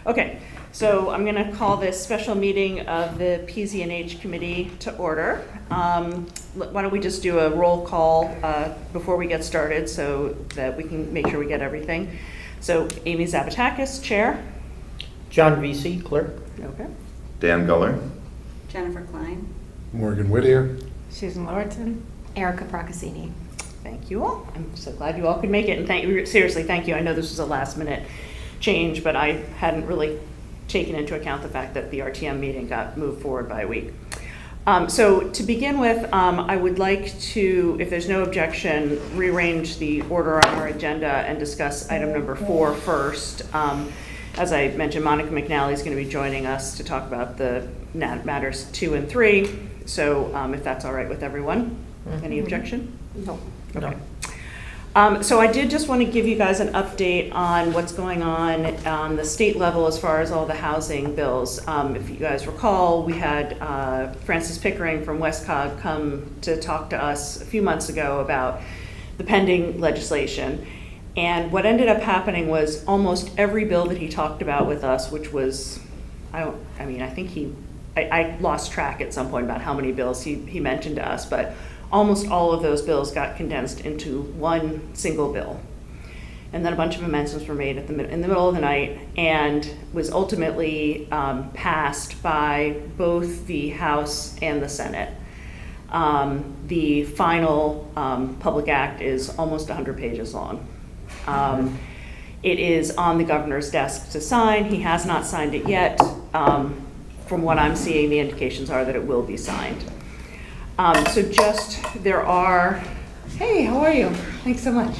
Okay, so I'm going to call this special meeting of the PZ&H Committee to order. Why don't we just do a roll call before we get started so that we can make sure we get everything. So Amy Zabetakis, Chair. John Vesey, Clerk. Okay. Dan Guller. Jennifer Klein. Morgan Whittier. Susan Lauritsen. Erica Procaccini. Thank you all. I'm so glad you all could make it, and seriously, thank you. I know this was a last minute change, but I hadn't really taken into account the fact that the RTM meeting got moved forward by a week. So to begin with, I would like to, if there's no objection, rearrange the order on our agenda and discuss item number 4 first. As I mentioned, Monica McNally is going to be joining us to talk about the matters 2 and 3. So if that's all right with everyone, any objection? No. Okay. So I did just want to give you guys an update on what's going on the state level as far as all the housing bills. If you guys recall, we had Francis Pickering from WestCOG come to talk to us a few months ago about the pending legislation. And what ended up happening was almost every bill that he talked about with us, which was, I lost track at some point about how many bills he mentioned to us, but almost all of those bills got condensed into one single bill. And then a bunch of amendments were made in the middle of the night and was ultimately passed by both the House and the Senate. The final public act is almost 100 pages long. It is on the governor's desk to sign. He has not signed it yet. From what I'm seeing, the indications are that it will be signed. Hey, how are you? Thanks so much.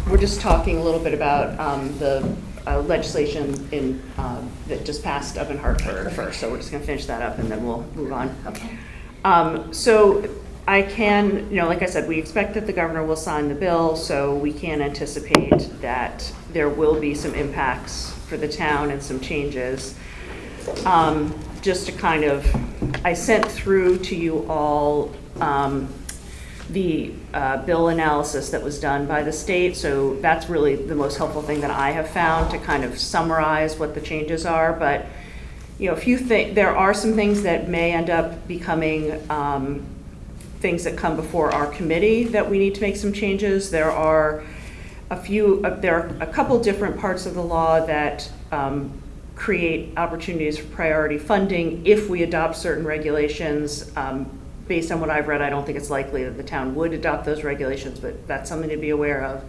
We're just talking a little bit about the legislation that just passed up in Hartford first, so we're just gonna finish that up and then we'll move on. Okay. So I can, like I said, we expect that the governor will sign the bill, so we can anticipate that there will be some impacts for the town and some changes. Just to kind of, I sent through to you all the bill analysis that was done by the state, so that's really the most helpful thing that I have found to kind of summarize what the changes are. But there are some things that may end up becoming things that come before our committee that we need to make some changes. There are a couple different parts of the law that create opportunities for priority funding if we adopt certain regulations. Based on what I've read, I don't think it's likely that the town would adopt those regulations, but that's something to be aware of.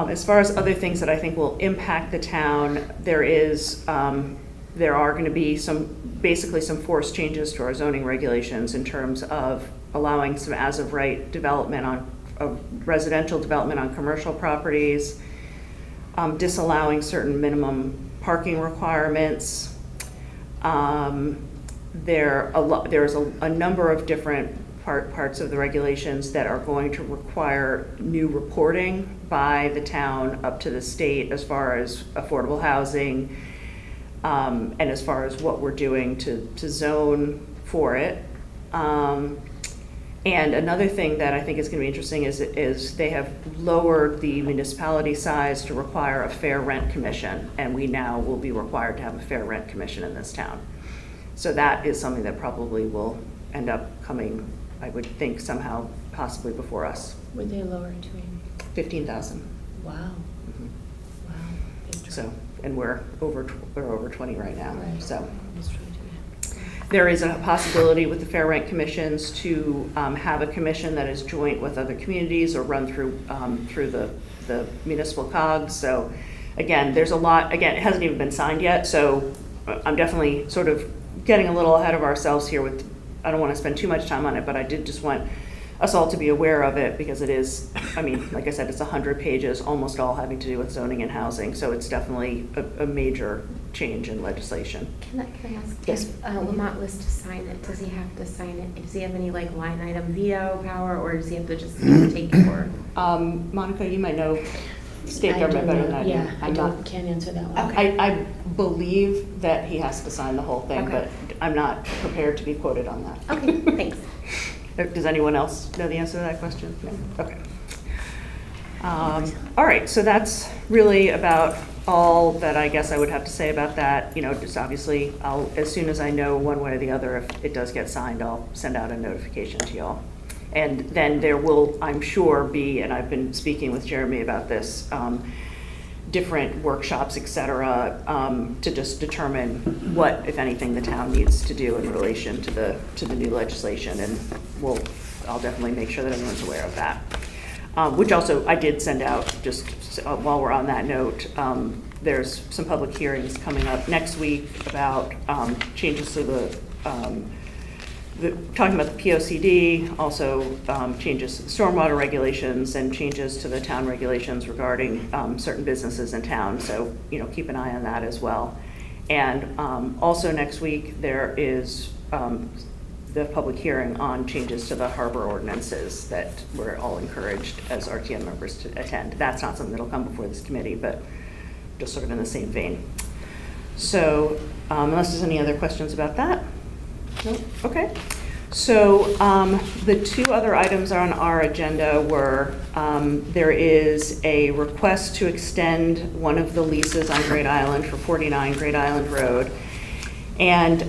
As far as other things that I think will impact the town, there are going to be basically some forced changes to our zoning regulations in terms of allowing some as-of-right development of residential development on commercial properties, disallowing certain minimum parking requirements. There's a number of different parts of the regulations that are going to require new reporting by the town up to the state as far as affordable housing, and as far as what we're doing to zone for it. And another thing that I think is going to be interesting is they have lowered the municipality size to require a fair rent commission, and we now will be required to have a fair rent commission in this town. So that is something that probably will end up coming, I would think, somehow possibly before us. Would they lower it to 15,000. Wow. Mm-hmm. Wow. So, and we're over 20 right now. Right. So. Almost 22. There is a possibility with the fair rent commissions to have a commission that is joint with other communities or run through the municipal COGs. So again, there's a lot. Again, it hasn't even been signed yet, so I'm definitely sort of getting a little ahead of ourselves here. I don't want to spend too much time on it, but I did just want us all to be aware of it because it is, like I said, it's 100 pages, almost all having to do with zoning and housing. So it's definitely a major change in legislation. Can I ask, Yes. if Lamont was to sign it, does he have to sign it? Does he have any line item veto power, or does he have to just take it forward? Monica, you might know state government better than I do. Yeah, I can't answer that one. Okay. I believe that he has to sign the whole thing, Okay. but I'm not prepared to be quoted on that. Okay, thanks. Does anyone else know the answer to that question? No? Okay. All right, so that's really about all that I guess I would have to say about that. You know, just obviously, as soon as I know one way or the other, if it does get signed, I'll send out a notification to y'all. And then there will, I'm sure, be, and I've been speaking with Jeremy about this, different workshops, et cetera, to just determine what, if anything, the town needs to do in relation to the new legislation. And I'll definitely make sure that everyone's aware of that. Which also, I did send out, just while we're on that note, there's some public hearings coming up next week about changes to talking about the POCD, also changes to the stormwater regulations and changes to the town regulations regarding certain businesses in town. So, you know, keep an eye on that as well. And also next week, there is the public hearing on changes to the harbor ordinances that we're all encouraged as RTM members to attend. That's not something that'll come before this committee, but just sort of in the same vein. So unless there's any other questions about that? Nope. Okay. So the two other items on our agenda were there is a request to extend one of the leases on Great Island for 49 Great Island Road. And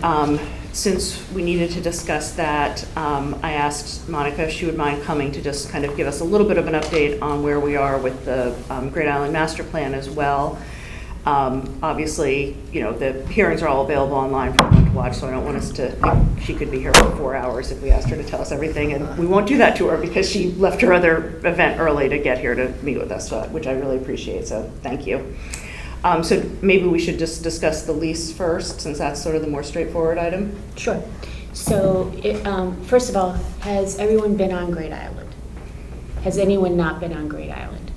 since we needed to discuss that, I asked Monica if she would mind coming to just kind of give us a little bit of an update on where we are with the Great Island Master Plan as well. Obviously, you know, the hearings are all available online for everyone to watch, so I don't want us to think she could be here for 4 hours if we asked her to tell us everything, and we won't do that to her because she left her other event early to get here to meet with us, which I really appreciate, so thank you. So maybe we should just discuss the lease first, since that's sort of the more straightforward item. Sure. So, first of all, has everyone been on Great Island? Has anyone not been on Great Island?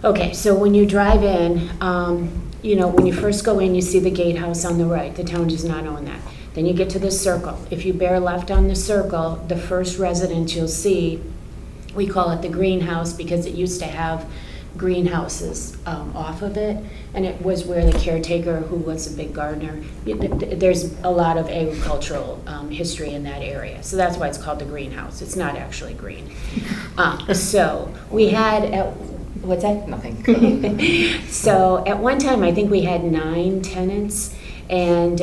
Okay, so when you drive in, you know, when you first go in, you see the gatehouse on the right. The town does not own that. Then you get to the circle. If you bear left on the circle, the first residence you'll see, we call it the greenhouse because it used to have greenhouses off of it, and it was where the caretaker, who was a big gardener, there's a lot of agricultural history in that area, so that's why it's called the greenhouse. It's not actually green. So we had, what's that? Nothing. So at one time, I think we had 9 tenants, and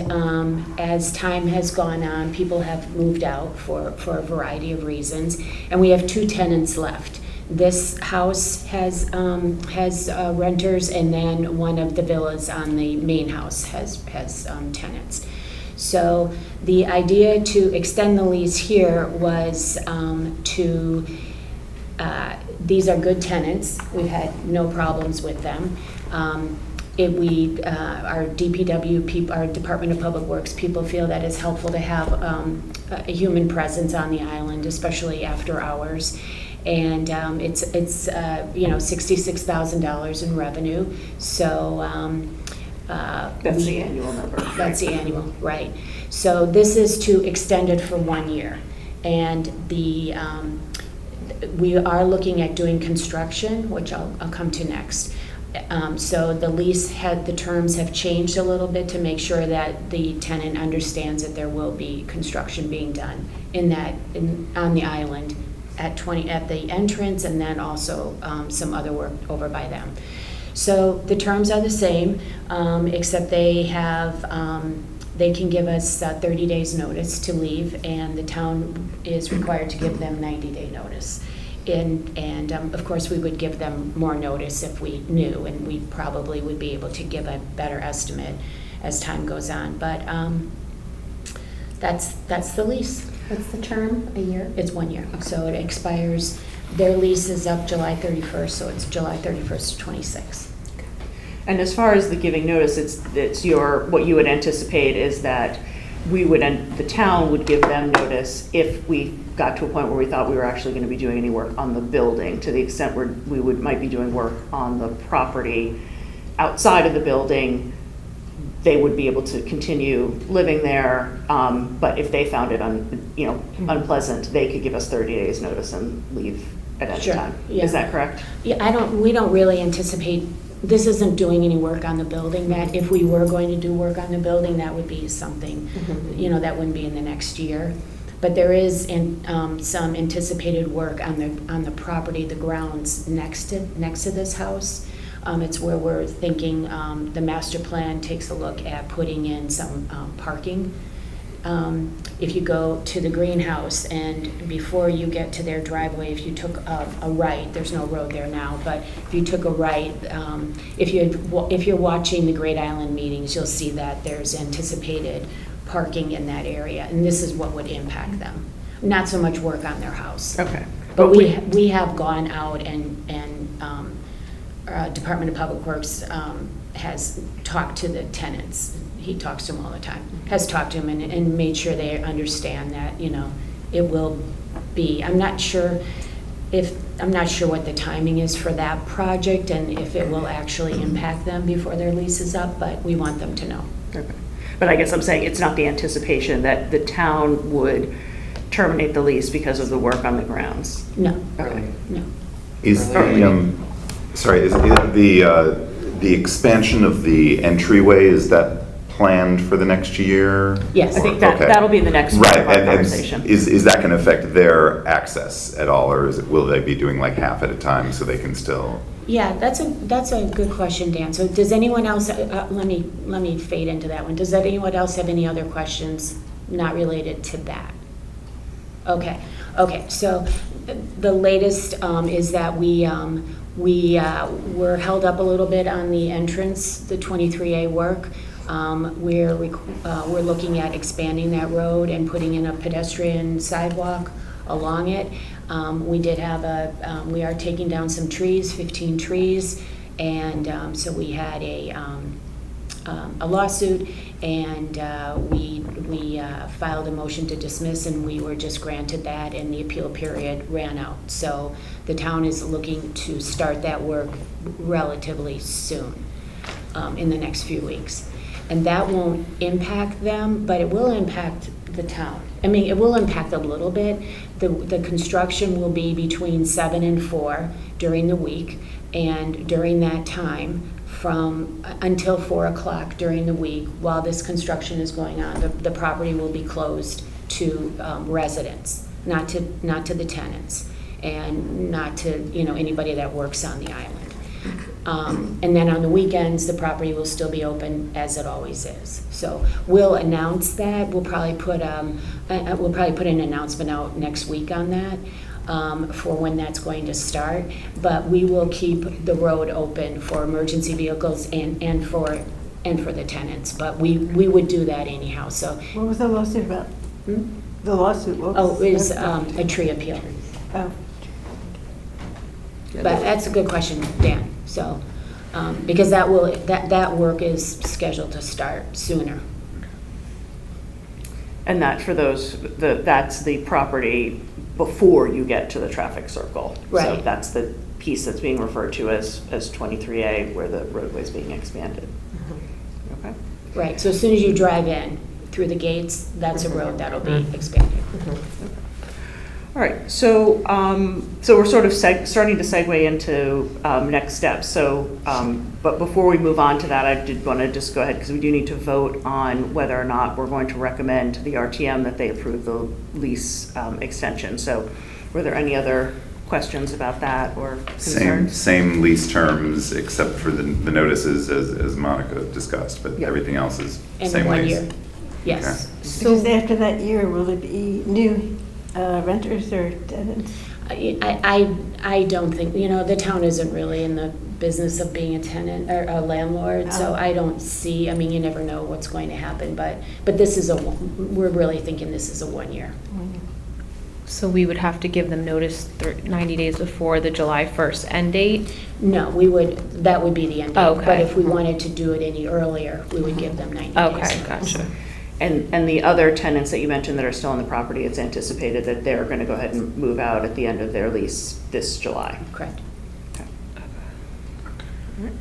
as time has gone on, people have moved out for a variety of reasons, and we have 2 tenants left. This house has renters, and then one of the villas on the main house has tenants. So the idea to extend the lease here was these are good tenants. We've had no problems with them. Our DPW people, our Department of Public Works people feel that it's helpful to have a human presence on the island, especially after hours. And it's you know, $66,000 in revenue. So That's the annual number. that's the annual, right. So this is to extend it for 1 year. And we are looking at doing construction, which I'll come to next. So the lease the terms have changed a little bit to make sure that the tenant understands that there will be construction being done on the island at the entrance, and then also some other work over by them. So the terms are the same, except they can give us 30 days notice to leave, and the town is required to give them 90-day notice. And of course, we would give them more notice if we knew, and we probably would be able to give a better estimate as time goes on. But that's the lease. What's the term? A year? It's 1 year. So it expires, their lease is up July 31st, so it's July 31st to 26. And as far as the giving notice, it's what you would anticipate is that the town would give them notice if we got to a point where we thought we were actually going to be doing any work on the building, to the extent where we might be doing work on the property outside of the building. They would be able to continue living there, but if they found it unpleasant, they could give us 30 days notice and leave at any time. Yeah. Is that correct? Yeah, we don't really anticipate, this isn't doing any work on the building. That if we were going to do work on the building, that would be something, that wouldn't be in the next year. But there is some anticipated work on the property, the grounds next to this house. It's where we're thinking the master plan takes a look at putting in some parking. If you go to the greenhouse and before you get to their driveway, if you took a right, there's no road there now, but if you took a right, if you're watching the Great Island meetings, you'll see that there's anticipated parking in that area, and this is what would impact them. Not so much work on their house. Okay. But we have gone out and Department of Public Works has talked to the tenants. He talks to them all the time, has talked to them and made sure they understand that, it will be, I'm not sure what the timing is for that project and if it will actually impact them before their lease is up, but we want them to know. Okay. But I guess I'm saying it's not the anticipation that the town would terminate the lease because of the work on the grounds. No, Okay. no. Is the expansion of the entryway, is that planned for the next year? Yes. I think Okay. that'll be the next part Right, of our and conversation. is that going to affect their access at all, or will they be doing like half at a time so they can still? Yeah, that's a good question, Dan. So does anyone else, let me fade into that one. Does anyone else have any other questions not related to that? Okay, so the latest is that we were held up a little bit on the entrance, the 23A work. We're looking at expanding that road and putting in a pedestrian sidewalk along it. We are taking down some trees, 15 trees, and so we had a lawsuit, and we filed a motion to dismiss, and we were just granted that, and the appeal period ran out. So the town is looking to start that work relatively soon, in the next few weeks. And that won't impact them, but it will impact the town. I mean, it will impact a little bit. The construction will be between 7 and 4 during the week, and during that time, from until 4 o'clock during the week, while this construction is going on, the property will be closed to residents, not to the tenants, and not to anybody that works on the island. And then on the weekends, the property will still be open as it always is. So we'll announce that. We'll probably put an announcement out next week on that for when that's going to start. But we will keep the road open for emergency vehicles and for the tenants. But we would do that anyhow. So What was the lawsuit about? The lawsuit, what was? it was a tree appeal. Oh. But that's a good question, Dan. So, because that work is scheduled to start sooner. And that for that's the property before you get to the traffic circle. So Right. that's the piece that's being referred to as 23A, where the roadway's being expanded. Okay. Right, so as soon as you drive in through the gates, that's a road that'll be expanded. All right, so we're sort of starting to segue into next steps. So, but before we move on to that, I did want to just go ahead, because we do need to vote on whether or not we're going to recommend to the RTM that they approve the lease extension. So were there any other questions about that or concerns? Same lease terms, except for the notices as Monica discussed, but Yep. everything else is And same 1 lease. year, yes. Because after that year, will it be new renters or tenants? I don't think, the town isn't really in the business of being a tenant or a landlord, so I don't see, you never know what's going to happen, but this is we're really thinking this is a 1 year. So we would have to give them notice 90 days before the July 1st end date? No, that would be the end date. Okay. But if we wanted to do it any earlier, we would give them 90 days. Okay, gotcha. And the other tenants that you mentioned that are still on the property, it's anticipated that they're going to go ahead and move out at the end of their lease this July. Correct. Okay. All right.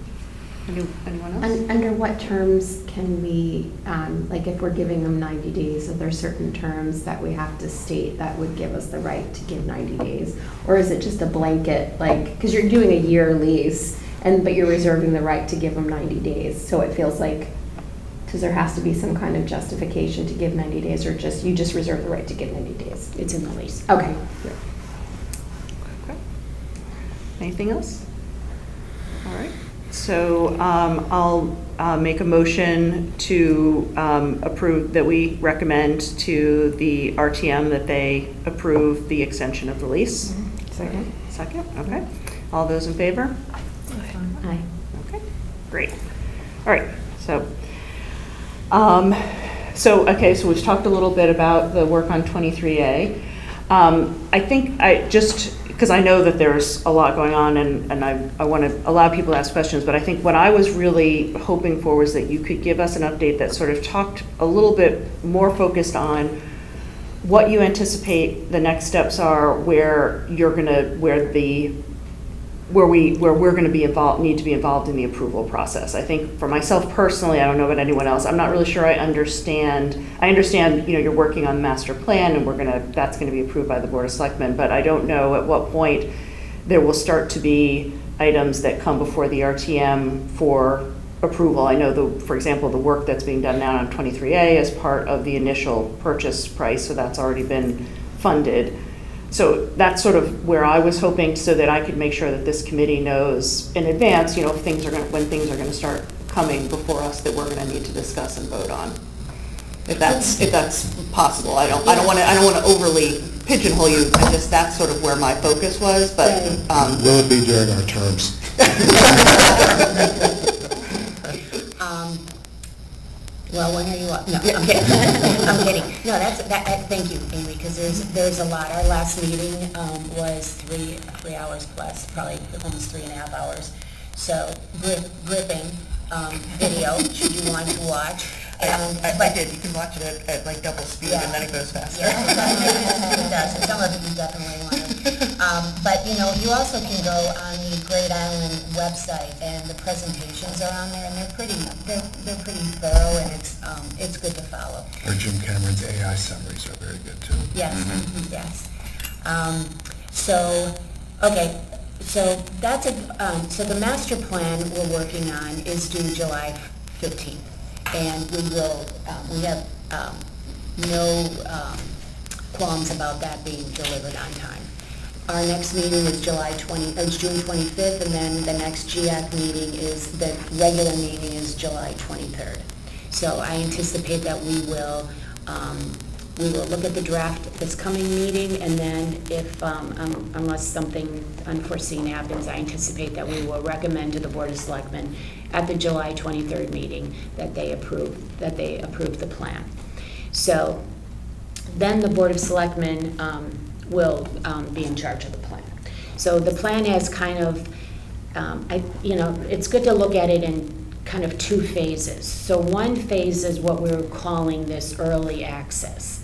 Anyone else? Under what terms can we, like if we're giving them 90 days, are there certain terms that we have to state that would give us the right to give 90 days? Or is it just a blanket, because you're doing a year lease, but you're reserving the right to give them 90 days? So it feels like, because there has to be some kind of justification to give 90 days, or you just reserve the right to give 90 days? It's in the lease. Okay. Okay. Anything else? All right. So I'll make a motion to approve, that we recommend to the RTM that they approve the extension of the lease. Second. Second, okay. All those in favor? Aye. Okay, great. All right, so we've talked a little bit about the work on 23A. I think because I know that there's a lot going on and I want to allow people to ask questions, but I think what I was really hoping for was that you could give us an update that sort of talked a little bit more focused on what you anticipate the next steps are, where we're going to be involved, need to be involved in the approval process. I think for myself personally, I don't know about anyone else, I'm not really sure I understand, you're working on the master plan and that's going to be approved by the Board of Selectmen, but I don't know at what point there will start to be items that come before the RTM for approval. I know for example, the work that's being done now on 23A is part of the initial purchase price, so that's already been funded. So that's sort of where I was hoping, so that I could make sure that this committee knows in advance, when things are going to start coming before us that we're going to need to discuss and vote on. If that's possible, I don't want to overly pigeonhole you. That's sort of where my focus was. But Will it be during our terms? Well, when are you up? No, I'm kidding. I'm kidding. No, thank you, Amy, because there's a lot. Our last meeting was 3 hours plus, probably almost 3.5 hours. So gripping video, should you want to watch. I did. You can watch it at like double speed, and then it goes faster. Yeah, it does. And some of it you definitely want to. But you also can go on the Great Island website, and the presentations are on there, and they're pretty thorough, and it's good to follow. Or Jim Cameron's AI summaries are very good too. Yes, yes. So that's so the master plan we're working on is due July 15th. And we have no qualms about that being delivered on time. Our next meeting is June 25th, and then the next GAC meeting the regular meeting is July 23rd. So I anticipate that we will look at the draft this coming meeting, and then if, unless something unforeseen happens, I anticipate that we will recommend to the Board of Selectmen at the July 23rd meeting that they approve the plan. So then the Board of Selectmen will be in charge of the plan. So the plan has kind of, it's good to look at it in kind of two phases. So one phase is what we're calling this early access.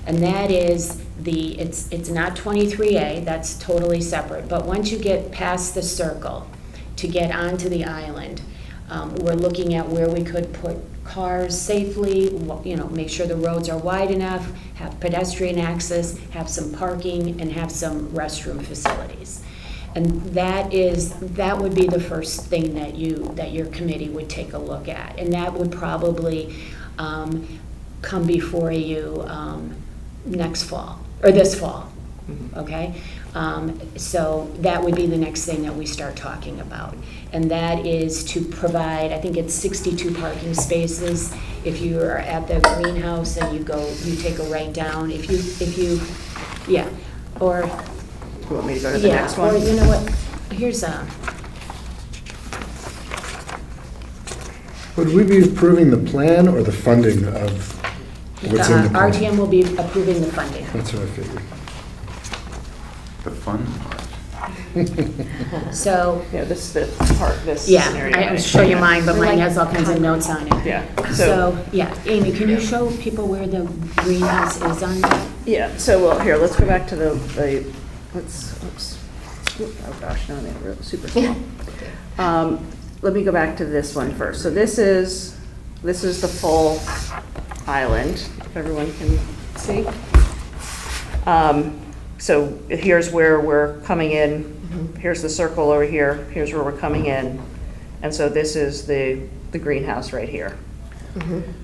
And that is it's not 23A, that's totally separate. But once you get past the circle to get onto the island, we're looking at where we could put cars safely, make sure the roads are wide enough, have pedestrian access, have some parking, and have some restroom facilities. And that would be the first thing that your committee would take a look at. And that would probably come before you next fall, or this fall, okay? So that would be the next thing that we start talking about. And that is to provide, I think it's 62 parking spaces. If you are at the greenhouse and you take a right down, or You want me to go to the next one? Or you know what, here's Would we be approving the plan or the funding of what's in the plan? RTM will be approving the funding. That's what I figured. The fun part. So, This scenario. I will show you mine, but mine has all kinds of notes on it. Yeah. So, Amy, can you show people where the greenhouse is on that? Yeah, so, here, let's go back to oops. Oh gosh, no, they're super small. Let me go back to this one first. So this is the full island, if everyone can see. So here's where we're coming in. Here's the circle over here. Here's where we're coming in. And so this is the greenhouse right here.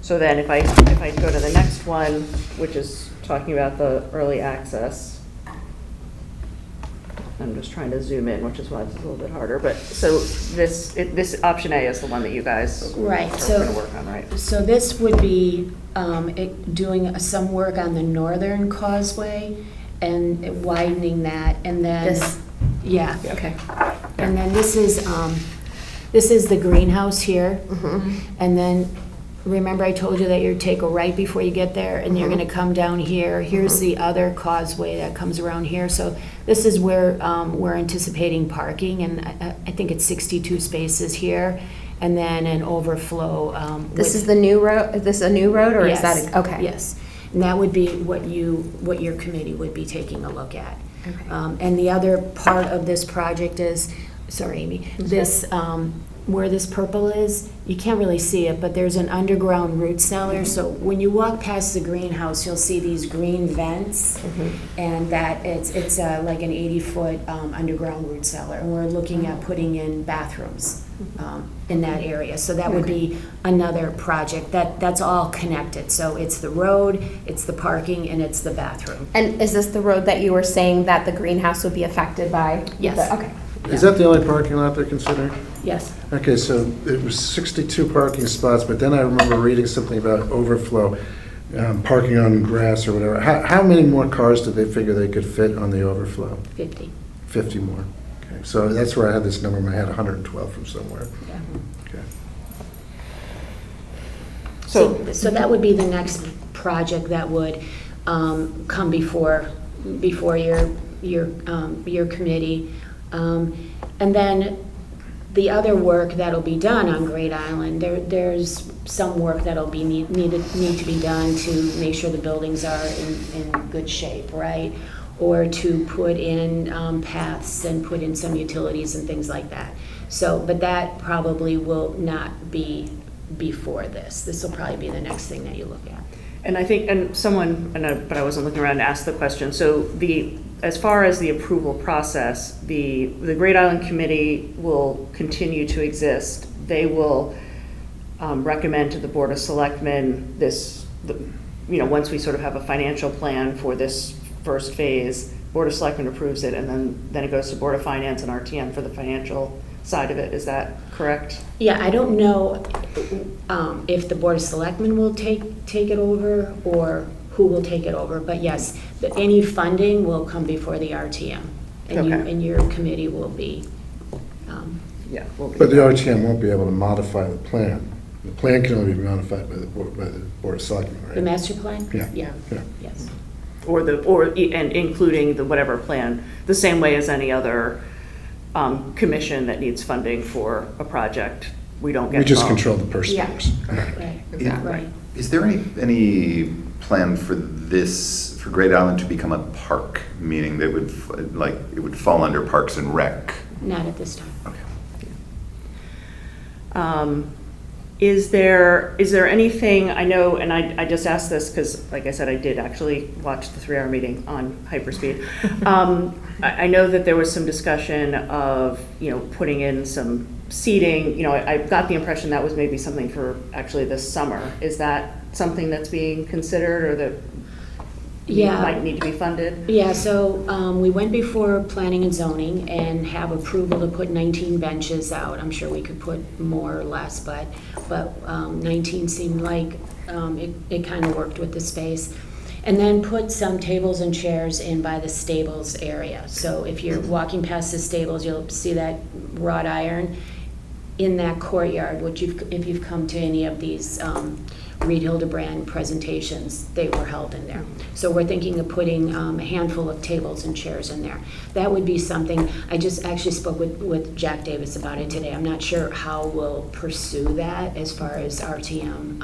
So then if I go to the next one, which is talking about the early access. I'm just trying to zoom in, which is why it's a little bit harder, but, so this option A is the one that you guys Right, are so- gonna work on, right? So this would be doing some work on the northern causeway and widening that, and then. This? Yeah. Okay. And then this is the greenhouse here. And then, remember I told you that you take a right before you get there, and you're gonna come down here. Here's the other causeway that comes around here. So this is where we're anticipating parking, and I think it's 62 spaces here, and then an overflow. This with- is the new road, is this a new road, or is Yes, that, okay? Yes, and that would be what your committee would be taking a look at. Okay. And the other part of this project is, sorry, Amy, this, where this purple is, you can't really see it, but there's an underground root cellar. So when you walk past the greenhouse, you'll see these green vents, and that it's like an 80-foot underground root cellar. And we're looking at putting in bathrooms in that area. So that would be another project. That's all connected. So it's the road, it's the parking, and it's the bathroom. And is this the road that you were saying that the greenhouse would be affected by? Yes. Okay. Is that the only parking lot they're considering? Yes. Okay, so it was 62 parking spots, but then I remember reading something about overflow, parking on grass or whatever. How many more cars did they figure they could fit on the overflow? 50. 50 more. Okay, so that's where I had this number in my head, 112 from somewhere. Yeah. Okay. So that would be the next project that would come before your committee. And then the other work that'll be done on Great Island, there's some work that'll be need to be done to make sure the buildings are in good shape, right? Or to put in paths and put in some utilities and things like that. So, but that probably will not be before this. This will probably be the next thing that you look at. And I think, but I wasn't looking around to ask the question, so as far as the approval process, the Great Island Committee will continue to exist. They will recommend to the Board of Selectmen once we sort of have a financial plan for this first phase, Board of Selectmen approves it, and then it goes to Board of Finance and RTM for the financial side of it. Is that correct? Yeah, I don't know if the Board of Selectmen will take it over or who will take it over, but yes, any funding will come before the RTM. And Okay. and your committee will be, Yeah. But the RTM won't be able to modify the plan. The plan can only be modified by the Board of Selectmen, right? the master plan? Yeah. Yeah, Yeah. yes. And including the whatever plan, the same way as any other commission that needs funding for a project, we don't get We just involved. control the purse Yeah. strings. Right, Exactly. right. Is there any plan for Great Island to become a park, meaning that it would fall under Parks and Rec? Not at this time. Okay. Is there anything, I know, and I just asked this because, like I said, I did actually watch the 3-hour meeting on hyperspeed. I know that there was some discussion of, putting in some seating. I got the impression that was maybe something for actually this summer. Is that something that's being considered or that Yeah. might need to be funded? Yeah, so we went before planning and zoning and have approval to put 19 benches out. I'm sure we could put more or less, but 19 seemed like it kind of worked with the space. And then put some tables and chairs in by the stables area. So if you're walking past the stables, you'll see that wrought iron in that courtyard, which if you've come to any of these Reed Hildebrand presentations, they were held in there. So we're thinking of putting a handful of tables and chairs in there. That would be something, I just actually spoke with Jack Davis about it today. I'm not sure how we'll pursue that as far as RTM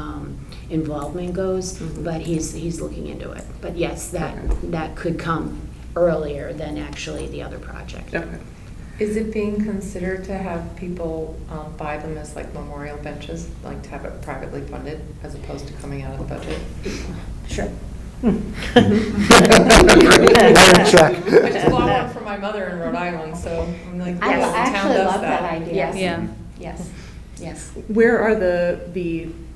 involvement goes, but he's looking into it. But yes, that could come earlier than actually the other project. Okay. Is it being considered to have people buy them as like memorial benches, like to have it privately funded as opposed to coming out of the budget? Sure. Check. I just bought one for my mother in Rhode Island, so I'm like, I yes, the town actually does love that idea. Yes. Yeah. Yes, yes. Where are the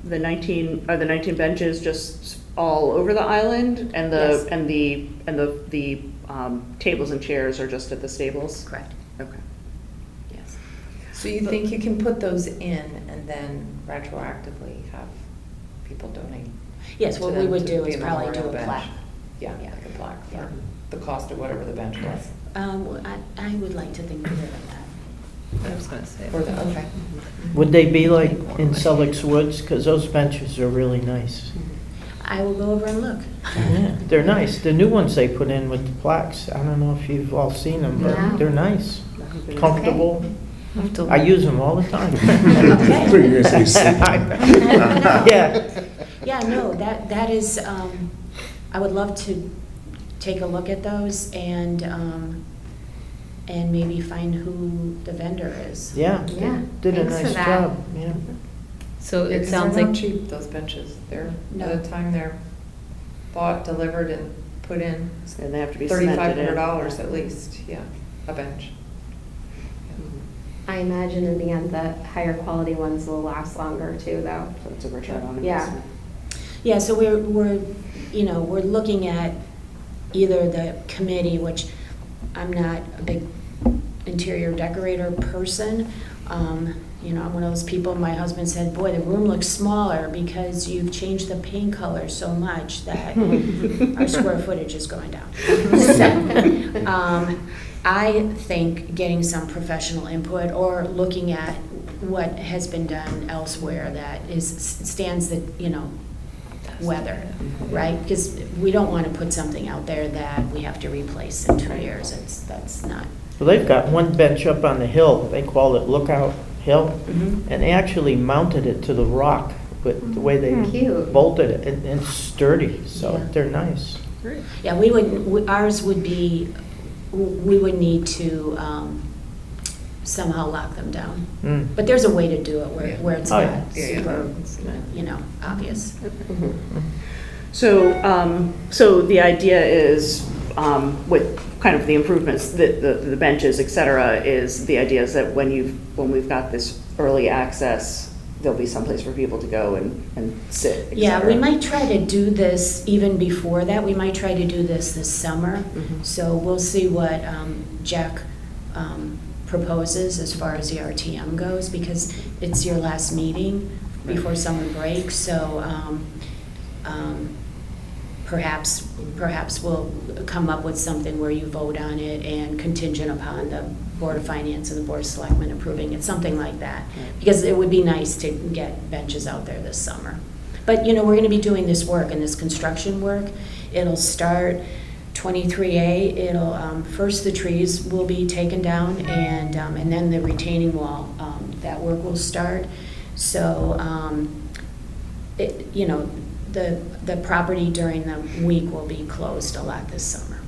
19 benches just all over the island, and Yes. the tables and chairs are just at the stables? Correct, Okay. yes. So you think you can put those in and then retroactively have people donate? Yes, to what we them would to do be is probably do memorial a bench? plaque. Yeah, Yeah. like a plaque Yeah. for the cost of whatever the bench was. I would like to think bigger than that. I was gonna say. Or the, okay. Would they be like in Sullick's Woods? Because those benches are really nice. I will go over and look. Yeah, they're nice. The new ones they put in with the plaques, I don't know if you've all seen them, Yeah. but they're nice. Comfortable. I'll have to I use them all the time. I thought you were gonna say sit. Yeah. Yeah, no, that is, I would love to take a look at those and maybe find who the vendor is. Yeah, Yeah, did a thanks for nice that. job, yeah. So Yeah, it 'cause sounds they're not like, cheap, those benches. They're, No. by the time they're bought, delivered, and put in, And they have to be cemented in. $3,500 at least, yeah, a bench. I imagine in the end, the higher quality ones will last longer too, though. So it's a return on Yeah. investment. Yeah, so we're looking at either the committee, which I'm not a big interior decorator person. I'm one of those people, my husband said, boy, the room looks smaller because you've changed the paint color so much that our square footage is going down. So, I think getting some professional input or looking at what has been done elsewhere that stands the, weather, right? Because we don't want to put something out there that we have to replace in 2 years. That's not. Well, they've got one bench up on the hill, they call it Lookout Hill, Mhm. and they actually mounted it to the rock with the way they Cute. bolted it, and it's sturdy, so Yeah. they're nice. Yeah, ours would be, we would need to somehow lock them down. Mm. But there's a way to do it Yeah. where it's Oh, not yeah. super, obvious. So the idea is, with kind of the improvements, the benches, et cetera, is, the idea is that when we've got this early access, there'll be someplace for people to go and sit, et Yeah, we cetera. might try to do this even before that. We might try to do this summer. Mhm. So we'll see what Jack proposes as far as the RTM goes, because it's your last meeting before summer break. So perhaps we'll come up with something where you vote on it and contingent upon the Board of Finance and the Board of Selectmen approving it, something like that. Because it would be nice to get benches out there this summer. But, we're going to be doing this work and this construction work. It'll start 23A. It'll, first the trees will be taken down and then the retaining wall, that work will start. So, the property during the week will be closed a lot this summer.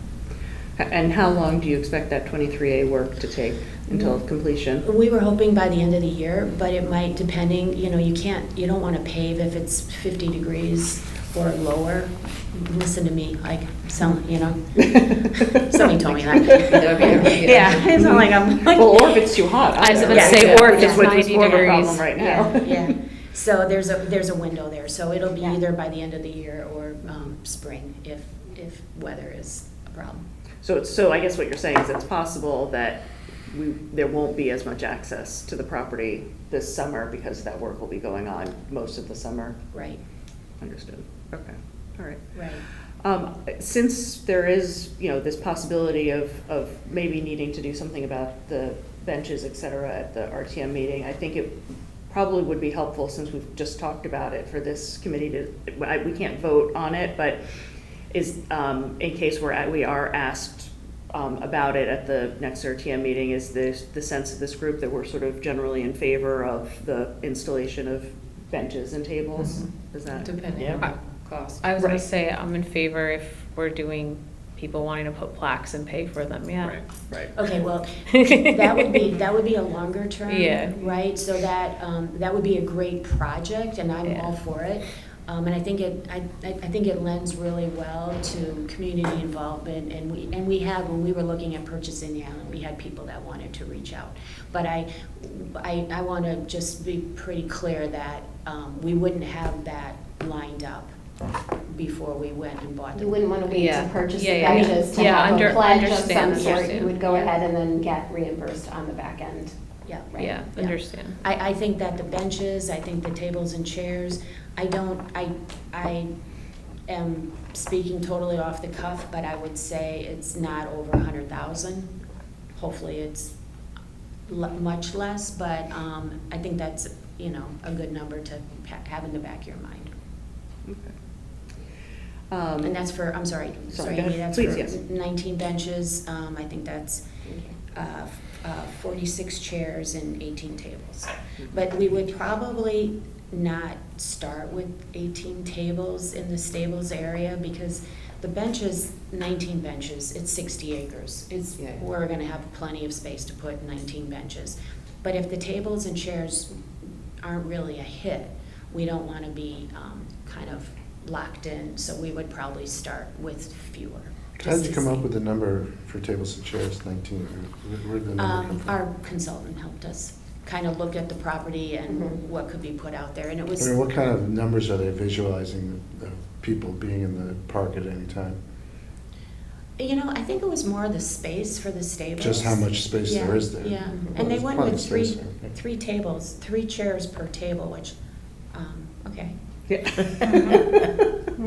And how long do you expect that 23A work to take until completion? We were hoping by the end of the year, but it might, depending, you don't want to pave if it's 50 degrees or lower. Listen to me, somebody told me that. Yeah, it's not like I'm. Well, or if it's too hot. I was either, gonna right? say, or if Which is it's what's 90 more of a degrees. problem right now. Yeah. So there's a window there, so it'll be either by the end of the year or spring if weather is a problem. So I guess what you're saying is it's possible that there won't be as much access to the property this summer because that work will be going on most of the summer. Right, Understood. Okay, all right. right. Since there is, this possibility of maybe needing to do something about the benches, et cetera, at the RTM meeting, I think it probably would be helpful, since we've just talked about it, for this committee we can't vote on it, but is, in case we are asked about it at the next RTM meeting, is the sense of this group that we're sort of generally in favor of the installation of benches and tables? Is that? Depending Yeah. on the cost. I was gonna Right. say, I'm in favor if we're doing people wanting to put plaques and pay for them, yeah. Right. Okay, well, that would be a longer term, Yeah. right? So that would be a great project, and I'm all Yeah. for it. And I think it lends really well to community involvement, and we have, when we were looking at purchasing the island, we had people that wanted to reach out. But I want to just be pretty clear that we wouldn't have that lined up before we went and bought them. You wouldn't want to wait Yeah. to purchase the Yeah, yeah. benches to Yeah, have a pledge of some understand, sort. You understand. would go Yeah. ahead and then get reimbursed on the back end. Yeah. Right. Yeah, Yeah. understand. I think that the benches, I think the tables and chairs, I am speaking totally off the cuff, but I would say it's not over 100,000. Hopefully it's much less, but I think that's, a good number to have in the back of your mind. And that's for, I'm sorry, Sorry, go Amy, ahead. that's Please, for yes. 19 benches. I think that's 46 chairs and 18 tables. But we would probably not start with 18 tables in the stables area because the benches, 19 benches, it's 60 acres. Yeah. We're gonna have plenty of space to put 19 benches. But if the tables and chairs aren't really a hit, we don't wanna be kind of locked in, so we would probably start with fewer. How did just you to come up see. with the number for tables and chairs, 19? Where did the number come from? Our consultant helped us kind of look at the property and Mhm. what could be put out there, and it I was, mean, what kind of numbers are they visualizing of people being in the park at any time? I think it was more the space for the stables. Just how much space there is there? Yeah, Well, and they there's went plenty with of space there. three tables, 3 chairs per table, which, okay. Yeah.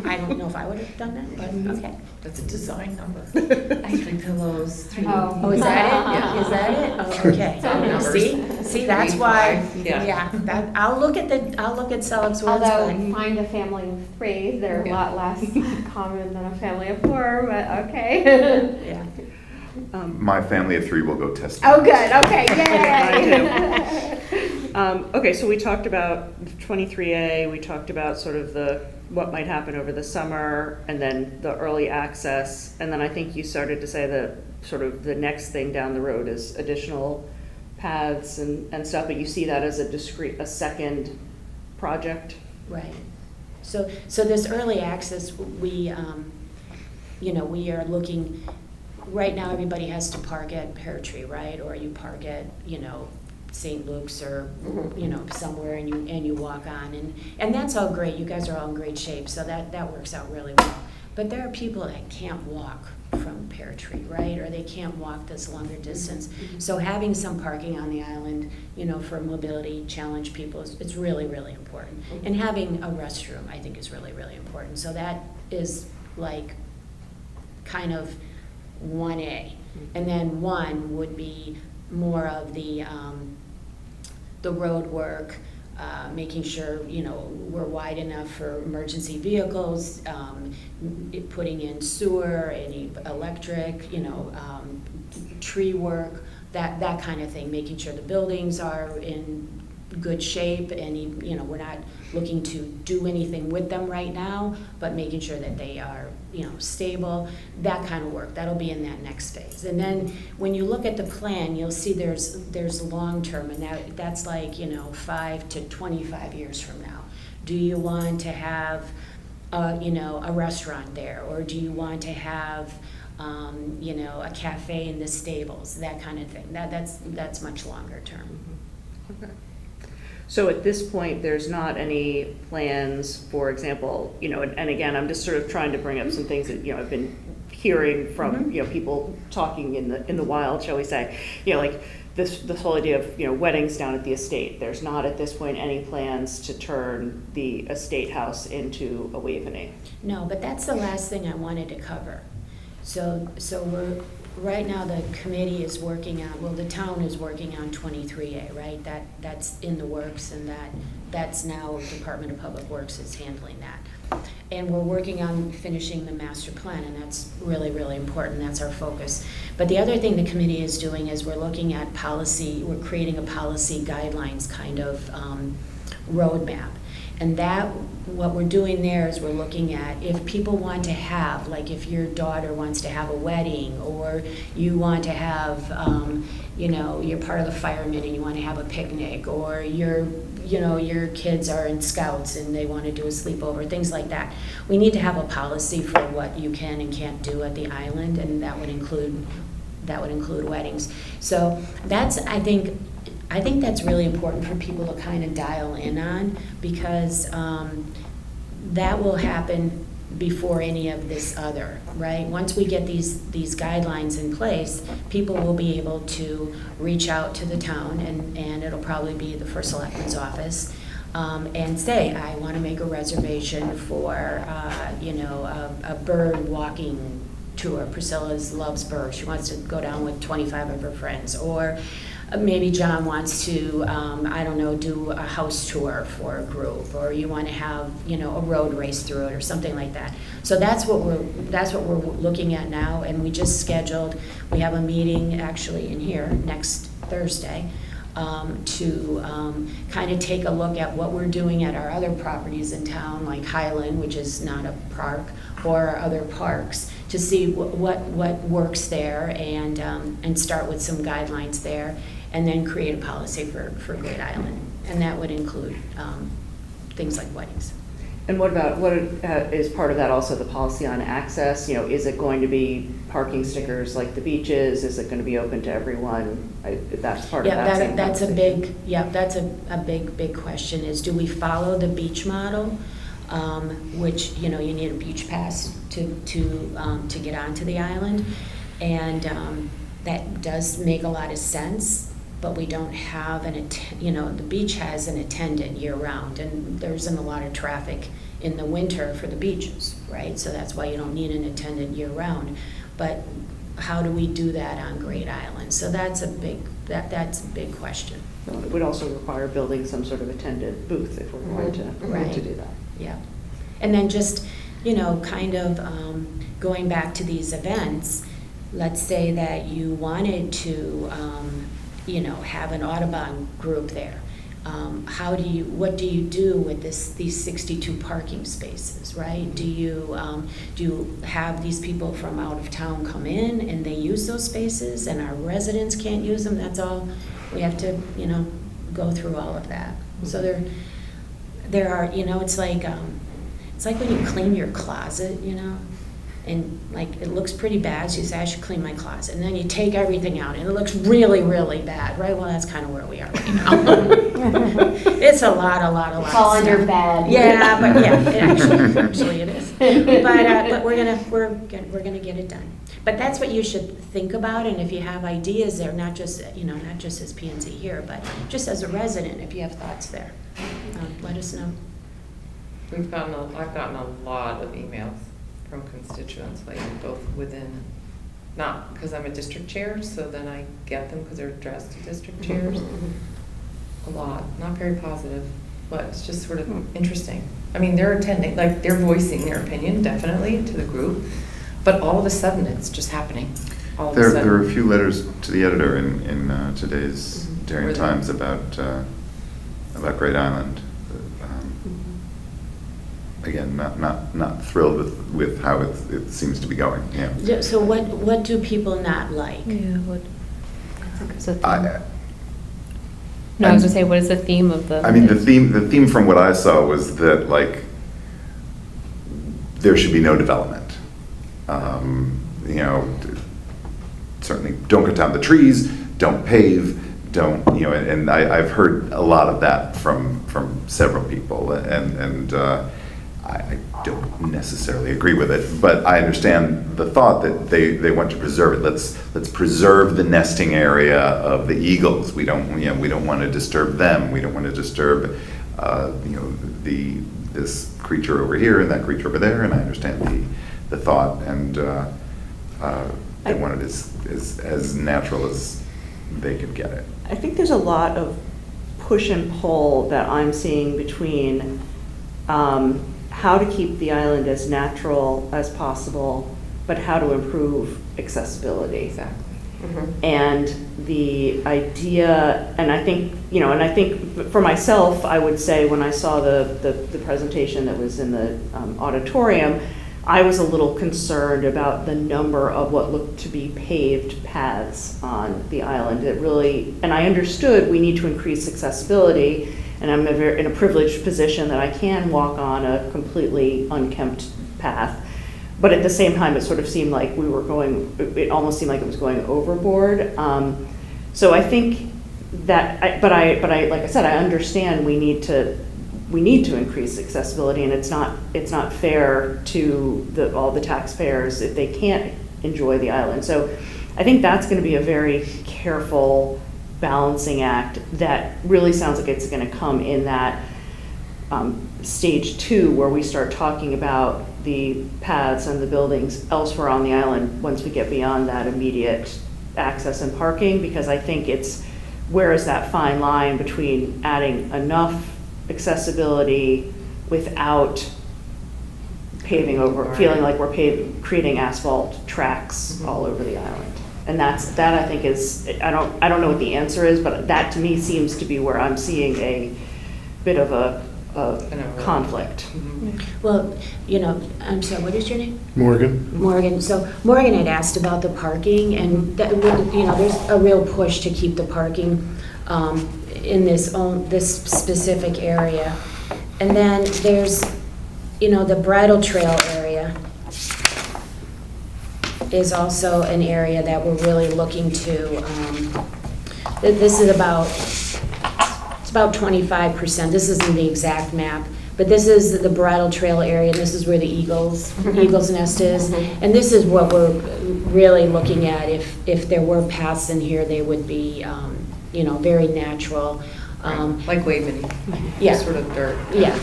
I don't know if I would have done that, but okay. That's a design number. 3 pillows, 3. Oh, is that it? Yeah. Is that it? Oh, okay. Some numbers. See, that's why, 3, 5, yeah. I'll look at Selleck's words, Although, but. find a family of 3, they're a Yeah. lot less common than a family of 4, but okay. Yeah. My family of 3 will go test. Oh, good, okay, Mine yay! Okay, so we talked about 23A, we talked about sort of what might happen over the summer, and then the early access, and then I think you started to say that sort of the next thing down the road is additional paths and stuff, but you see that as a second project? Right. So this early access, we are looking, right now, everybody has to park at Pear Tree, right? Or you park at, St. Luke's or, somewhere and you walk on. And that's all great. You guys are all in great shape, so that works out really well. But there are people that can't walk from Pear Tree, right? Or they can't walk this longer distance. So having some parking on the island, for mobility challenge people, it's really, really important. And having a restroom, I think, is really, really important. So that is like kind of 1A. And then 1 would be more of the road work, making sure, we're wide enough for emergency vehicles, putting in sewer, any electric, tree work, that kind of thing, making sure the buildings are in good shape, and, we're not looking to do anything with them right now, but making sure that they are, stable, that kind of work. That'll be in that next phase. And then when you look at the plan, you'll see there's long-term, and that's like, 5 to 25 years from now. Do you want to have, a restaurant there, or do you want to have, a cafe in the stables, that kind of thing? That's much longer term. Okay. So at this point, there's not any plans, for example, and again, I'm just sort of trying to bring up some things that, I've been hearing from, people talking in the wild, shall we say, like this whole idea of, weddings down at the estate. There's not at this point any plans to turn the estate house into a Waveney. No, but that's the last thing I wanted to cover. So we're, right now, the committee is working on, the town is working on 23A, right? That's in the works, and that's now Department of Public Works is handling that. And we're working on finishing the master plan, and that's really, really important. That's our focus. But the other thing the committee is doing is we're looking at policy, we're creating a policy guidelines kind of roadmap. And what we're doing there is we're looking at if people want to have, like if your daughter wants to have a wedding, or you want to have, you're part of the firemen and you want to have a picnic, or your kids are in scouts and they want to do a sleepover, things like that. We need to have a policy for what you can and can't do at the island, and that would include weddings. So I think that's really important for people to kind of dial in on, because that will happen before any of this other, right? Once we get these guidelines in place, people will be able to reach out to the town, and it'll probably be the first selectman's office, and say, I want to make a reservation for, a bird walking tour. Priscilla loves birds. She wants to go down with 25 of her friends. Or maybe John wants to, do a house tour for a group, or you want to have, a road race through it or something like that. So that's what we're looking at now, and we just scheduled, we have a meeting actually in here next Thursday to kind of take a look at what we're doing at our other properties in town, like Highland, which is not a park, or our other parks, to see what works there, and start with some guidelines there, and then create a policy for Great Island. And that would include things like weddings. And what is part of that also the policy on access? Is it going to be parking stickers like the beaches? Is it going to be open to everyone? That's part of that same that's a conversation. that's a big question, is do we follow the beach model, which, you need a beach pass to get onto the island, and that does make a lot of sense. But we don't have the beach has an attendant year-round, and there isn't a lot of traffic in the winter for the beaches, right? So that's why you don't need an attendant year-round. But how do we do that on Great Island? So that's a big question. Well, it would also require building some sort of attendant booth if we're going to do that. Yeah. And then just, kind of going back to these events, let's say that you wanted to, have an Audubon group there. What do you do with these 62 parking spaces, right? Do you have these people from out of town come in and they use those spaces, and our residents can't use them? That's all. We have to, go through all of that. So there are, it's like when you clean your closet, and like it looks pretty bad, so you say, I should clean my closet, and then you take everything out and it looks really, really bad, right? Well, that's kind of where we are right now. It's a lot It's all of under stuff. bad. Yeah, but actually it is. But we're gonna get it done. But that's what you should think about, and if you have ideas there, not just as P&Z here, but just as a resident, if you have thoughts there, let us know. I've gotten a lot of emails from constituents, like both within, not because I'm a district chair, so then I get them because they're addressed to district chairs. A lot, not very positive, but it's just sort of interesting. I mean, they're attending, like they're voicing their opinion definitely to the group, but all of a sudden it's just happening. All of a sudden. There are a few letters to the editor in today's Darien Times about Great Island. Again, not thrilled with how it seems to be going. Yeah. So what do people not like? Yeah, what? I was gonna say, what is the theme of the? I mean, the theme from what I saw was that there should be no development. Certainly don't cut down the trees, don't pave, don't, and I've heard a lot of that from several people, and I don't necessarily agree with it, but I understand the thought that they want to preserve it. Let's preserve the nesting area of the eagles. We don't want to disturb them. We don't want to disturb this creature over here and that creature over there. And I understand the thought, and they want it as natural as they could get it. I think there's a lot of push and pull that I'm seeing between how to keep the island as natural as possible, but how to improve accessibility. Exactly. Mm-hmm. And the idea, and I think for myself, I would say when I saw the presentation that was in the auditorium, I was a little concerned about the number of what looked to be paved paths on the island. And I understood we need to increase accessibility, and I'm in a privileged position that I can walk on a completely unkempt path. But at the same time, it sort of seemed like it almost seemed like it was going overboard. So I think that, but I, like I said, I understand we need to we need to increase accessibility, and it's not fair to all the taxpayers if they can't enjoy the island. So I think that's going to be a very careful balancing act that really sounds like it's going to come in that stage 2, where we start talking about the paths and the buildings elsewhere on the island once we get beyond that immediate access and parking, because I think it's, where is that fine line between adding enough accessibility without paving over, feeling like we're creating asphalt tracks all over the island. And that I think is, I don't know what the answer is, but that to me seems to be where I'm seeing a bit of a conflict. Well, I'm sorry, what is your name? Morgan? Morgan. So Morgan had asked about the parking, and that, there's a real push to keep the parking in this specific area. And then there's, the bridle trail area is also an area that we're really looking to, this is about 25%. This isn't the exact map, but this is the bridle trail area, and this is where the Eagle's Nest is. And this is what we're really looking at. If there were paths in here, they would be, very natural. Like Waveney. Yeah. Sort of dirt. Yeah.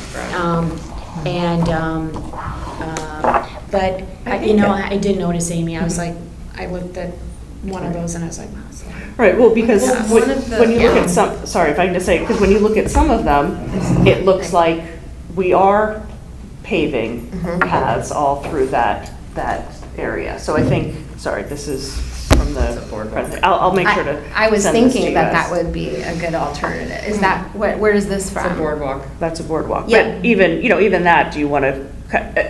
But I did notice, Amy, I was like, I looked at one of those and I was like, wow. Right, well, because One of the- when you look at some, sorry if I can just say, because when you look at some of them, it looks like we are paving paths all through that area. So I think, sorry, this is from the president. I'll make sure to I was send this to thinking you that guys. would be a good alternative. Is that, where is this It's from? a boardwalk. That's a boardwalk. Yeah. But even that, do you want to,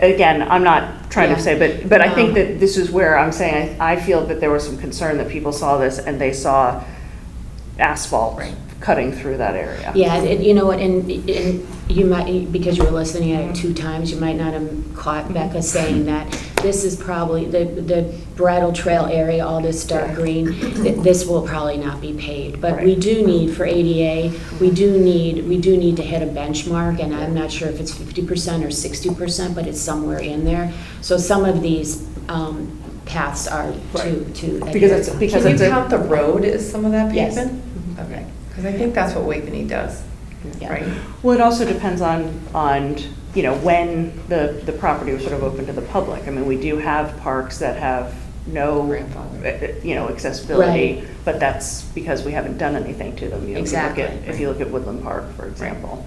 again, I'm not trying to say, but I think that this is where I'm saying, I feel that there was some concern that people saw this and they saw asphalt cutting through that area. Yeah, you know what, and you might, because you were listening at it 2 times, you might not have caught Becca saying that this is probably, the bridle trail area, all this dark green, this will probably not be paved. But we do need, for ADA, we do need to hit a benchmark, and I'm not sure if it's 50% or 60%, but it's somewhere in there. So some of these paths are to Because Can you count the road as some of that Yes. pavement? Okay, because I think that's what Waveney does, right? Well, it also depends on when the property was sort of open to the public. I mean, we do have parks that have no, accessibility, but that's because we haven't done anything to them. Exactly. If you look at Woodland Park, for example.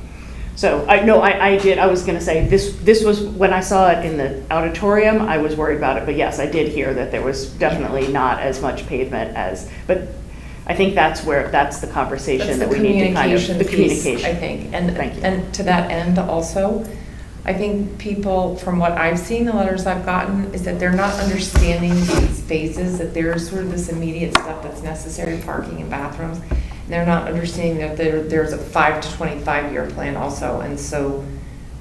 So I was going to say, this was, when I saw it in the auditorium, I was worried about it, but yes, I did hear that there was definitely not as much pavement but I think that's the conversation that we need to kind of, the communication. I think, Thank you. and to that end also, I think people, from what I've seen, the letters I've gotten, is that they're not understanding these phases, that there's sort of this immediate stuff that's necessary, parking and bathrooms. And they're not understanding that there's a 5 to 25-year plan also, and so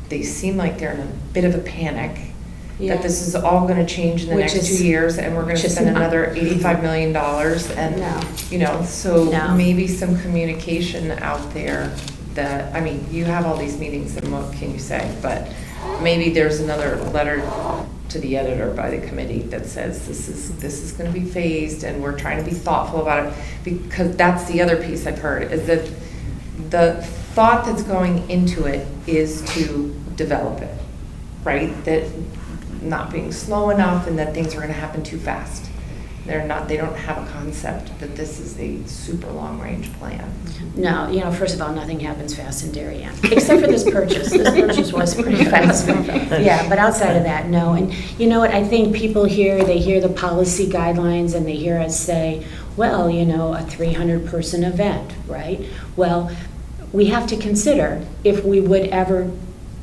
they seem like they're in a bit of a panic that this is all going to change in the next 2 years, and we're going to spend another $85 million, and so maybe some communication out there that, I mean, you have all these meetings, and what can you say? But maybe there's another letter to the editor by the committee that says this is going to be phased, and we're trying to be thoughtful about it, because that's the other piece I've heard, is that the thought that's going into it is to develop it, right? That not being slow enough, and that things are going to happen too fast. They don't have a concept that this is a super long-range plan. No, first of all, nothing happens fast in Darien, except for this purchase. This purchase was pretty fast. Yeah, but outside of that, no. And you know what, I think people hear the policy guidelines, and they hear us say, well, a 300-person event, right? Well, we have to consider if we would ever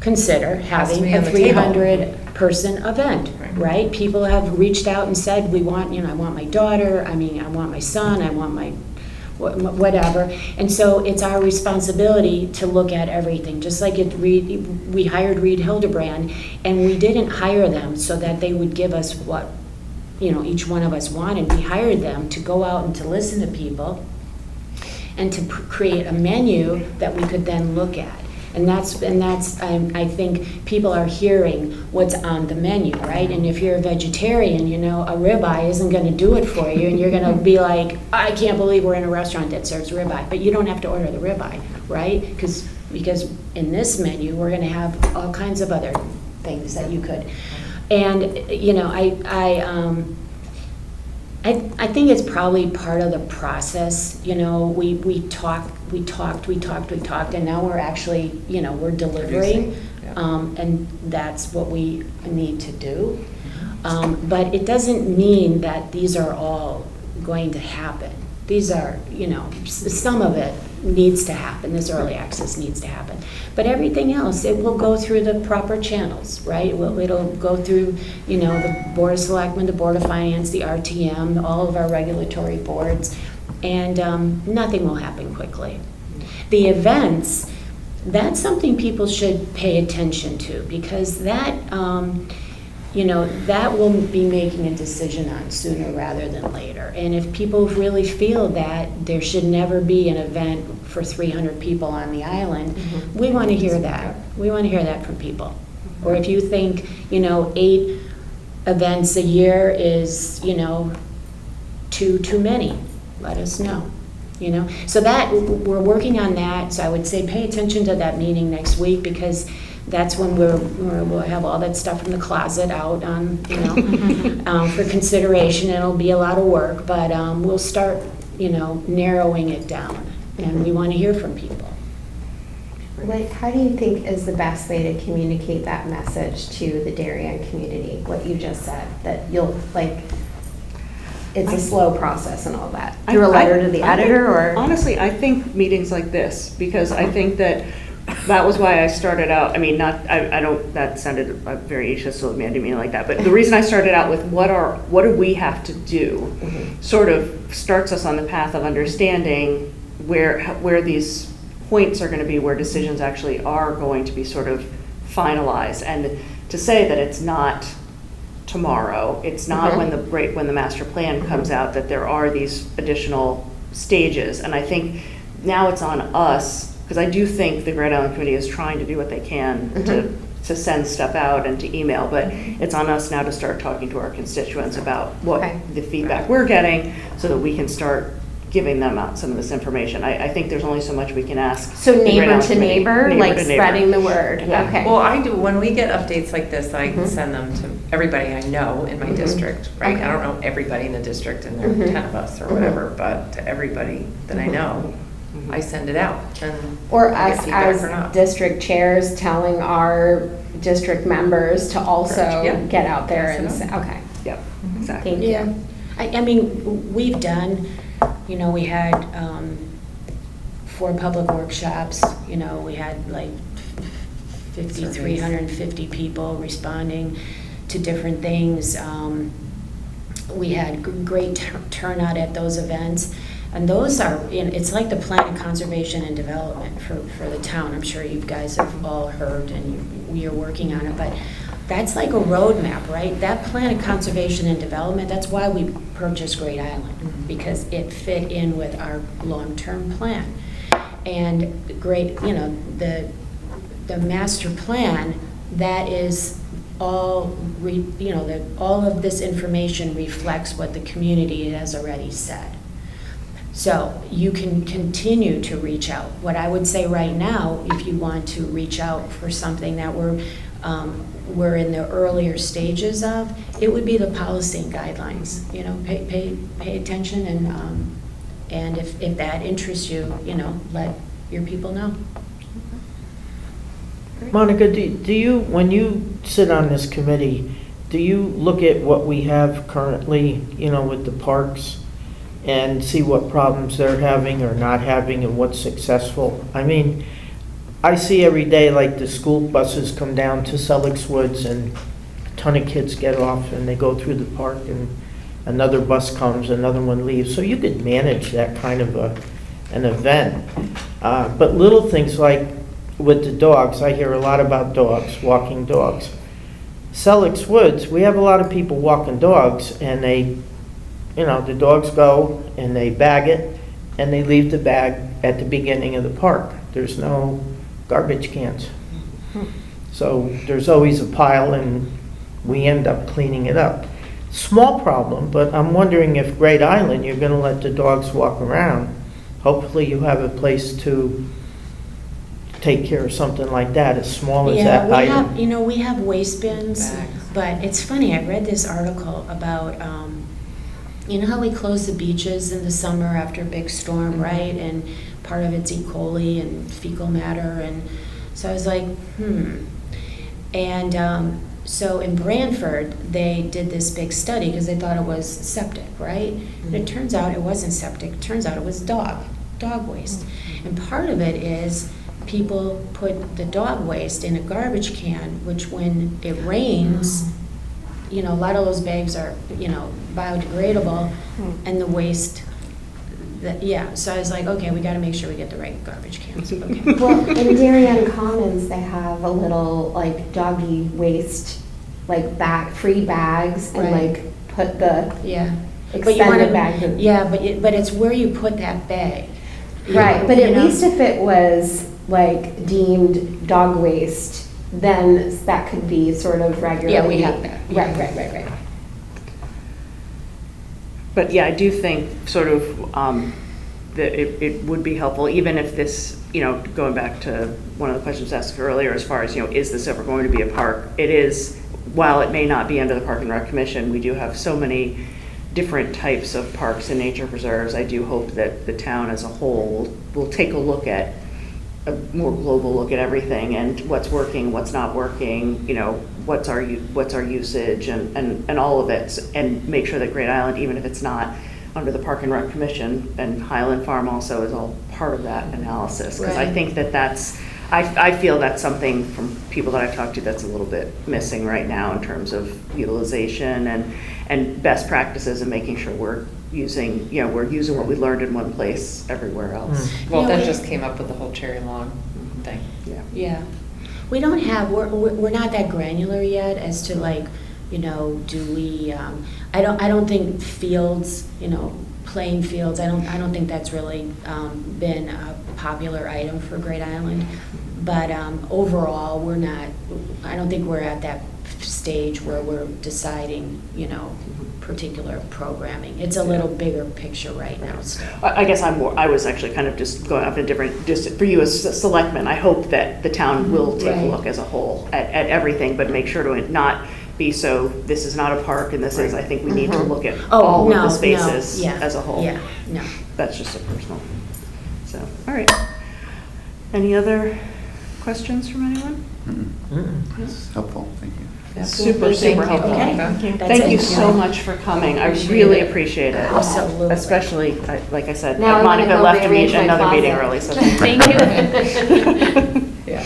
consider having a 300-person event, right? People have reached out and said, I want my daughter, I want my son, I want my whatever. And so it's our responsibility to look at everything. Just like we hired Reed Hildebrand, and we didn't hire them so that they would give us what each one of us wanted. We hired them to go out and to listen to people and to create a menu that we could then look at. And I think people are hearing what's on the menu, right? And if you're a vegetarian, you know, a ribeye isn't gonna do it for you, and you're gonna be like, I can't believe we're in a restaurant that serves ribeye, but you don't have to order the ribeye, right? Because in this menu, we're gonna have all kinds of other things that you could. And, you know, I think it's probably part of the process, you know, we talked, and now we're actually, you know, we're delivering. And that's what we need to do. But it doesn't mean that these are all going to happen. These are, you know, some of it needs to happen, this early access needs to happen. But everything else, it will go through the proper channels, right? It'll go through, you know, the Board of Selectmen, the Board of Finance, the RTM, all of our regulatory boards, and nothing will happen quickly. The events, that's something people should pay attention to, because that, you know, that we'll be making a decision on sooner rather than later. And if people really feel that there should never be an event for 300 people on the island, we want to hear that. We want to hear that from people. Or if you think, you know, 8 events a year is, you know, too many, let us know. You know, so that we're working on that. So I would say pay attention to that meeting next week, because that's when we'll have all that stuff from the closet out on, you know, for consideration. It'll be a lot of work, but we'll start, you know, narrowing it down, and we want to hear from people. Like, how do you think is the best way to communicate that message to the Darien community? What you just said, that you'll, like, it's a slow process and all that. Through a letter to the editor, or? Honestly, I think meetings like this, because I think that was why I started out, I mean, I don't, that sounded very ageless to me, I didn't mean it like that, but the reason I started out with what do we have to do, sort of starts us on the path of understanding where these points are going to be, where decisions actually are going to be sort of finalized. And to say that it's not tomorrow, it's not when the master plan comes out, that there are these additional stages. And I think now it's on us, because I do think the Great Island Committee is trying to do what they can to send stuff out and to email, but it's on us now to start talking to our constituents about what the feedback we're getting, so that we can start giving them out some of this information. I think there's only so much we can ask. So neighbor to neighbor, like spreading the word. Yeah. Okay. Well, I do, when we get updates like this, I send them to everybody I know in my district, right? Okay. I don't know everybody in the district, and there are 10 of us or whatever, but to everybody that I know, I send it out. And Or I get us feedback as or not. district chairs telling our district members to also get out there and say, okay. Yep, exactly. Thank you. Yeah, I mean, we've done, you know, we had 4 public workshops, you know, we had like 350 people responding to different things. We had great turnout at those events. And those are, it's like the plan of conservation and development for the town. I'm sure you guys have all heard, and we are working on it, but that's like a roadmap, right? That plan of conservation and development, that's why we purchased Great Island, because it fit in with our long-term plan. And great, you know, the master plan, that is all, you know, that all of this information reflects what the community has already said. So you can continue to reach out. What I would say right now, if you want to reach out for something that we're in the earlier stages of, it would be the policy and guidelines. You know, pay attention, and if that interests you, you know, let your people know. Monica, do you, when you sit on this committee, do you look at what we have currently, you know, with the parks, and see what problems they're having or not having and what's successful? I mean, I see every day, like, the school buses come down to Selleck's Woods and a ton of kids get off and they go through the park, and another bus comes, another one leaves. So you could manage that kind of an event. But little things like with the dogs, I hear a lot about dogs, walking dogs. Selleck's Woods, we have a lot of people walking dogs, and they, you know, the dogs go and they bag it and they leave the bag at the beginning of the park. There's no garbage cans. So there's always a pile and we end up cleaning it up. Small problem, but I'm wondering if Great Island, you're gonna let the dogs walk around. Hopefully you have a place to take care of something like that, as small as that Yeah, item. we have waste bins, Bags. but it's funny, I read this article about, you know how we close the beaches in the summer after a big storm, right? And part of it's E. coli and fecal matter, and so I was like, And so in Branford, they did this big study because they thought it was septic, right? And it turns out it wasn't septic, it turns out it was dog waste. And part of it is people put the dog waste in a garbage can, which when it rains, you know, a lot of those bags are, you know, biodegradable, and the waste, so I was like, okay, we gotta make sure we get the right garbage cans, okay. Well, in Darien Commons, they have a little, like, doggy waste, like, free bags, and, Right. like, put the Yeah. But you wanna- extended bags in. Yeah, but it's where you put that bag. Right, but You at know? least if it was, like, deemed dog waste, then that could be sort of regularly. Yeah, we have that. Right. But yeah, I do think sort of that it would be helpful, even if this, you know, going back to one of the questions asked earlier, as far as, you know, is this ever going to be a park? It is, while it may not be under the Park and Rec Commission, we do have so many different types of parks and nature preserves. I do hope that the town as a whole will take a look at, a more global look at everything and what's working, what's not working, you know, what's our usage and all of it, and make sure that Great Island, even if it's not under the Park and Rec Commission, and Highland Farm also is all part of that analysis. Because I Right. think that's, I feel that's something from people that I've talked to that's a little bit missing right now in terms of utilization and best practices and making sure we're using what we learned in one place everywhere else. Well, Yeah, that we- just came up with the whole cherry lawn thing. Yeah. Yeah. We don't have, we're not that granular yet as to like, you know, do we, I don't think fields, you know, playing fields, I don't think that's really been a popular item for Great Island. But overall, I don't think we're at that stage where we're deciding, you know, particular programming. It's a little bigger picture right now still. I guess I was actually kind of just going off in a different, just for you as a selectman, I hope that the town will take a Right. look as a whole at everything, but make sure to not be so, this is not a park and this is, I think we need to look at all of the spaces yeah, as a whole. Yeah, no. That's just a personal, so, all right. Any other questions from anyone? It's helpful, thank you. Yeah. Super, Thank super you. helpful. Okay. That's Thank it. you so much for coming. I Appreciate really it. appreciate it. Absolutely. Especially, like I said, Now I wanna Monica go left to rearrange meet my another meeting closet. early, so. Thank you. Yeah.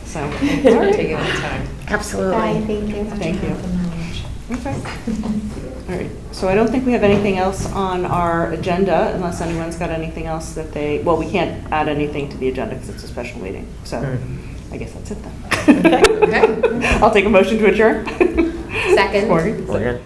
So, Thanks all for right. taking the time. Absolutely. Bye, thank you. Thank you. Okay. All right, so I don't think we have anything else on our agenda unless anyone's got anything else that well, we can't add anything to the agenda because it's a special meeting. So I guess that's it then. Okay. I'll take a motion to adjourn. Second. Morgan? We're good.